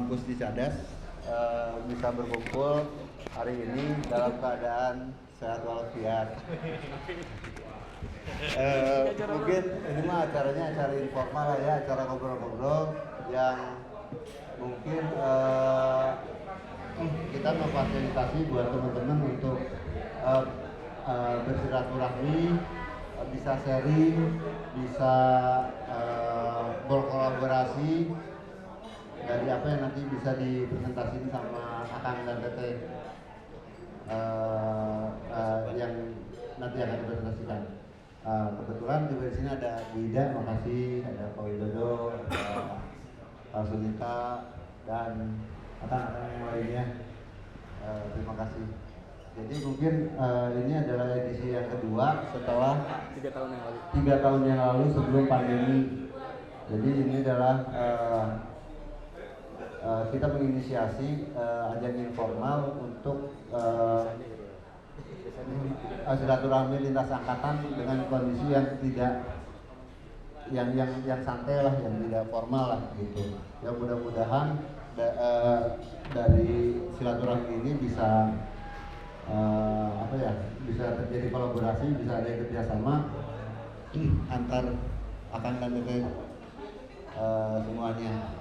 kampus di Cadas bisa berkumpul hari ini dalam keadaan sehat walafiat. Mungkin ini mah acaranya acara informal lah ya, acara ngobrol-ngobrol yang mungkin kita memfasilitasi buat teman-teman untuk bersilaturahmi, bisa sharing, bisa berkolaborasi dari apa yang nanti bisa dipresentasikan sama Akang dan Teteh yang nanti akan dipresentasikan. Kebetulan juga di sini ada Bu Ida, makasih, ada Pak Widodo, ada Pak Sunita dan akan yang lainnya. Terima kasih. Jadi mungkin ini adalah edisi yang kedua setelah 3 tahun yang lalu sebelum pandemi. Jadi ini adalah kita menginisiasi ajang informal untuk silaturahmi lintas angkatan dengan kondisi yang tidak yang santai lah, yang tidak formal lah gitu. Ya mudah-mudahan dari silaturahmi ini bisa bisa terjadi kolaborasi, bisa ada kerjasama antar Akang dan Teteh semuanya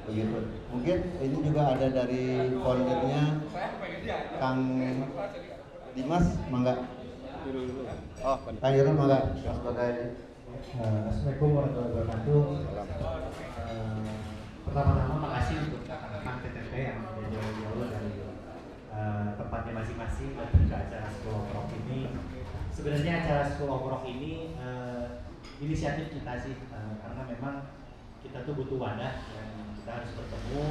begitu. Mungkin ini juga ada dari foundernya Kang Dimas, mangga. Oh, Kang Irul mangga sebagai Assalamualaikum warahmatullahi wabarakatuh. Pertama-tama makasih untuk Kang TTP yang jauh-jauh dari tempatnya masing-masing datang ke acara School of Rock ini. Sebenarnya acara School of Rock ini inisiatif kita sih, karena memang kita tuh butuh wadah yang kita harus bertemu,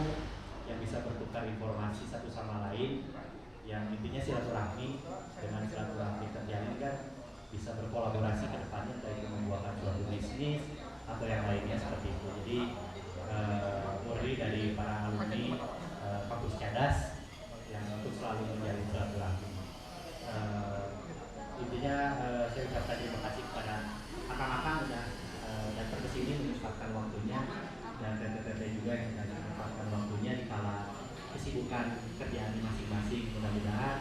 yang bisa bertukar informasi satu sama lain, yang intinya silaturahmi. Dengan silaturahmi terjalin kan bisa berkolaborasi ke depannya, entah itu membuahkan suatu bisnis atau yang lainnya seperti itu. Jadi murni dari para alumni kampus Cadas yang untuk selalu menjalin silaturahmi. Intinya saya ucapkan terima kasih kepada akang-akang yang datang ke sini menyempatkan waktunya, dan teteh-teteh juga yang menyempatkan waktunya di kala kesibukan kerjaan masing-masing. Mudah-mudahan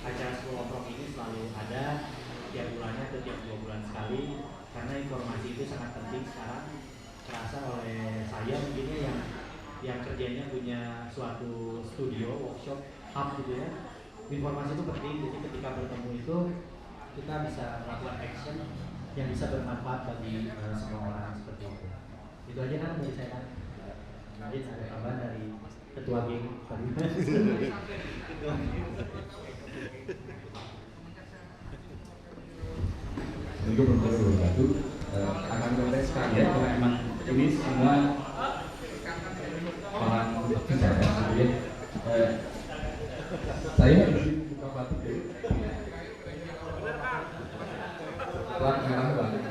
acara School of Rock ini selalu ada tiap bulannya atau tiap 2 bulan sekali, karena informasi itu sangat penting sekarang. Terasa oleh saya mungkin yang kerjanya punya suatu studio, workshop, hub gitu ya. Informasi itu penting, jadi ketika bertemu itu kita bisa melakukan action yang bisa bermanfaat bagi semua orang seperti itu. Itu aja kan dari saya kan. Mungkin ada tambahan dari ketua geng tadi. Untuk memperbaiki akan konteks sekalian karena emang ini semua orang bicara gitu ya. Saya buka batik dulu. Plat merah banget.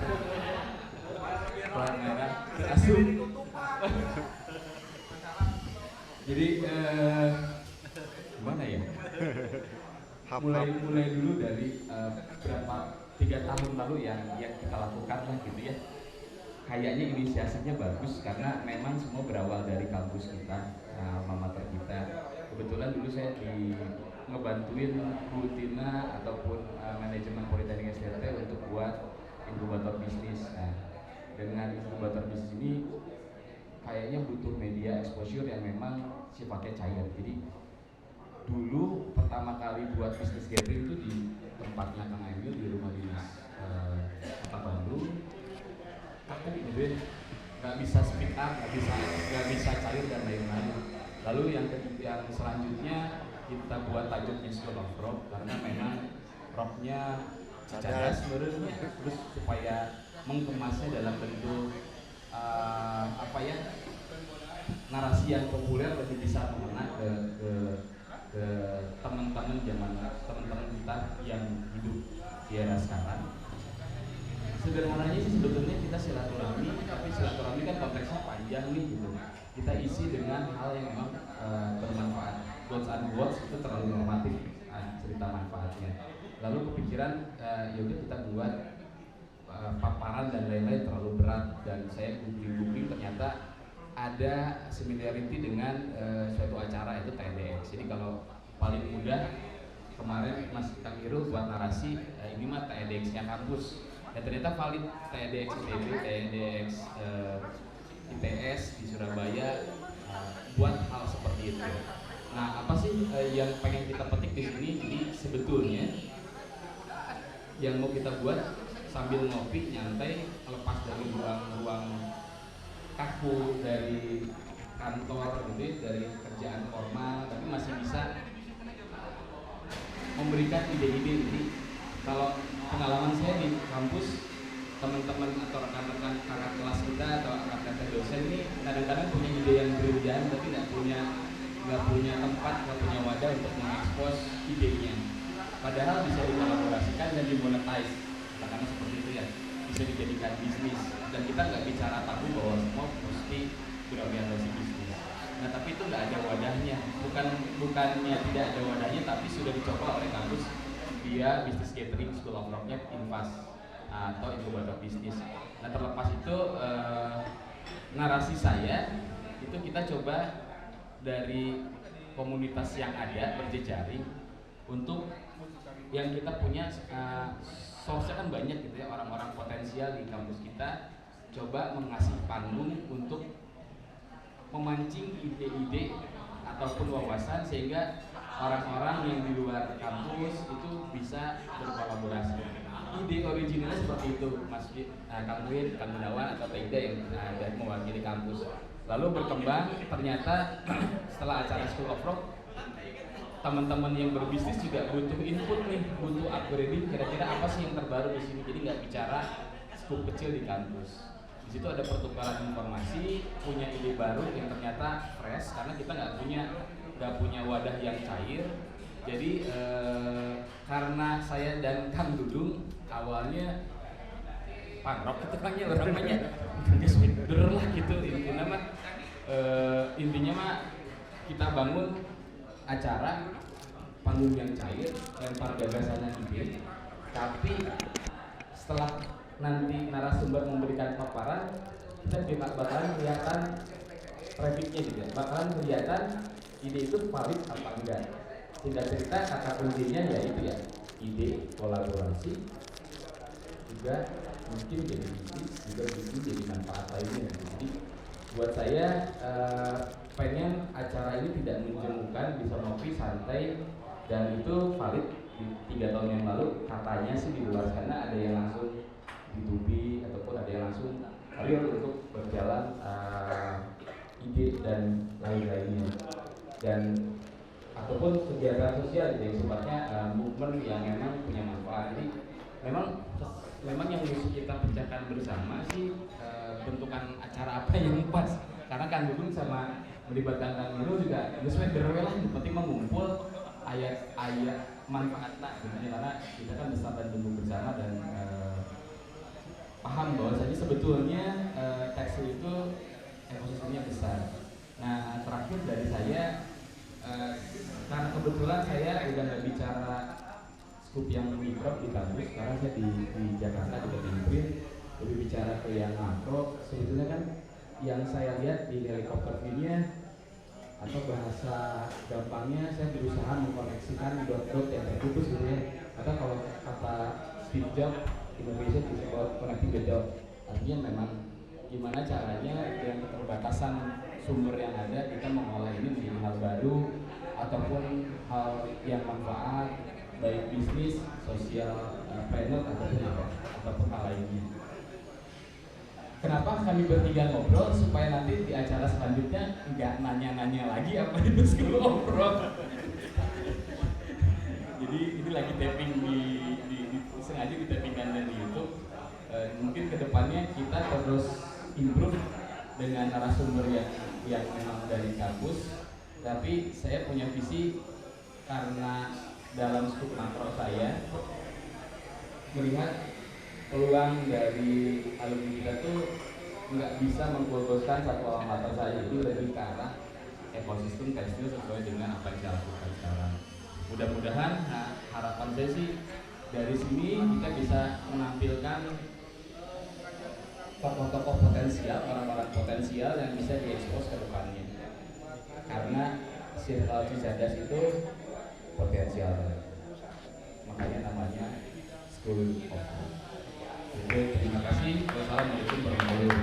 Plat merah asuh. Jadi gimana ya? Mulai dulu dari berapa 3 tahun lalu yang kita lakukan lah gitu ya. Kayaknya inisiasinya bagus karena memang semua berawal dari kampus kita, alma mater kita. Kebetulan dulu saya ngebantuin Rutina ataupun manajemen Politeknik STT untuk buat inkubator bisnis. Nah, dengan inkubator bisnis ini kayaknya butuh media exposure yang memang sifatnya cair. Jadi dulu pertama kali buat bisnis gathering itu di tempatnya Kang Emil di rumah dinas Kota Bandung. Aku gitu nggak bisa speak up, nggak bisa cair dan lain-lain. Lalu yang selanjutnya kita buat tajuknya School of Rock karena memang rocknya Cadas sebenarnya, terus supaya mengemasnya dalam bentuk narasi yang populer lebih bisa mengena ke teman-teman kita yang hidup di era sekarang. Sederhananya sih sebetulnya kita silaturahmi, tapi silaturahmi kan konteksnya panjang nih gitu. Kita isi dengan hal yang memang bermanfaat. Quotes and quotes itu terlalu normatif cerita manfaatnya. Lalu kepikiran yaudah kita buat paparan dan lain-lain terlalu berat, dan saya googling ternyata ada similarity dengan suatu acara itu TEDx. Jadi kalau paling mudah kemarin Mas Kang Iru buat narasi ini mah TEDx-nya kampus. Ya ternyata valid TEDx ITB, TEDx ITS di Surabaya buat hal seperti itu. Nah, apa sih yang pengen kita petik di sini? Jadi sebetulnya yang mau kita buat sambil ngopi nyantai, lepas dari ruang-ruang kaku dari kantor gitu, dari kerjaan formal, tapi masih bisa memberikan ide-ide. Jadi kalau pengalaman saya di kampus, teman-teman atau rekan-rekan kakak kelas kita atau kakak dosen ini kadang-kadang punya ide yang brilian tapi nggak punya tempat, nggak punya wadah untuk mengekspos idenya. Padahal bisa dikolaborasikan dan dimonetize, karena seperti itu ya, bisa dijadikan bisnis. Dan kita nggak bicara tabu bahwa semua mesti berorientasi bisnis. Nah tapi itu nggak ada wadahnya, bukannya tidak ada wadahnya, tapi sudah dicoba oleh kampus via Business Gathering School of Rocknya Invas atau inkubator bisnis. Nah terlepas itu narasi saya itu kita coba dari komunitas yang ada berjejaring untuk yang kita punya source kan banyak gitu ya, orang-orang potensial di kampus kita, coba mengasih panggung untuk memancing ide-ide ataupun wawasan sehingga orang-orang yang di luar kampus itu bisa berkolaborasi. Ide originalnya seperti itu, Mas Kang Win, Kang Gunawan atau Tegda yang dari mewakili kampus. Lalu berkembang, ternyata setelah acara School of Rock, teman-teman yang berbisnis juga butuh input nih, butuh upgrading. Kira-kira apa sih yang terbaru di sini? Jadi nggak bicara skup kecil di kampus. Di situ ada pertukaran informasi, punya ide baru yang ternyata fresh karena kita nggak punya wadah yang cair. Jadi karena saya dan Kang Dudung awalnya pangrok itu kan ya namanya, geswinner lah gitu intinya mah kita bangun acara panggung yang cair, lempar gagasannya ide, tapi setelah nanti narasumber memberikan paparan, kita bakalan kelihatan trafficnya gitu ya, bakalan kelihatan ide itu valid apa enggak. Singkat cerita kata kuncinya ya itu ya, ide, kolaborasi, juga mungkin jadi bisnis, juga bisnis jadi manfaat lainnya. Jadi buat saya pengen acara ini tidak menjemukan, bisa ngopi santai, dan itu valid. 3 tahun yang lalu katanya sih di luar sana ada yang langsung B2B ataupun ada yang langsung real untuk berjalan ide dan lain-lainnya, dan ataupun kegiatan sosial gitu yang sifatnya movement yang memang punya manfaat. Jadi memang yang harus kita pecahkan bersama sih bentukan acara apa yang pas, karena Kang Dudung sama melibatkan Kang Nino juga sesuai berwelah, yang penting mengumpul ayat-ayat manfaat sebenarnya, karena kita kan besar dan tumbuh bersama dan paham bahwa saja sebetulnya tekstil itu ekosistemnya besar. Nah terakhir dari saya, karena kebetulan saya udah nggak bicara skup yang mikro di kampus, sekarang saya di Jakarta juga di Print, lebih bicara ke yang makro. Sebetulnya kan yang saya lihat di helikopter view-nya atau bahasa gampangnya, saya berusaha mengkoneksikan dot-dot yang terputus gitu ya, atau kalau kata Steve Jobs Indonesia disebut connecting the dot. Artinya memang gimana caranya dengan keterbatasan sumber yang ada kita mengolah ini menjadi hal baru ataupun hal yang manfaat, baik bisnis, sosial, planner ataupun hal lainnya. Kenapa kami bertiga ngobrol? Supaya nanti di acara selanjutnya nggak nanya-nanya lagi apa itu School of Rock. Jadi ini lagi taping sengaja di tappingkan dari YouTube. Mungkin kedepannya kita terus improve dengan narasumber yang memang dari kampus. Tapi saya punya visi, karena dalam skup makro saya melihat peluang dari alumni kita tuh nggak bisa mengkultuskan satu alma-mater saya, itu lebih ke arah ekosistem tekstil sesuai dengan apa yang saya lakukan sekarang. Mudah-mudahan harapan saya sih dari sini kita bisa menampilkan tokoh-tokoh potensial, orang-orang potensial yang bisa diekspos ke depannya. Karena Circle Cicadas itu potensial, makanya namanya School of Good. Jadi terima kasih. Wassalamualaikum warahmatullahi wabarakatuh.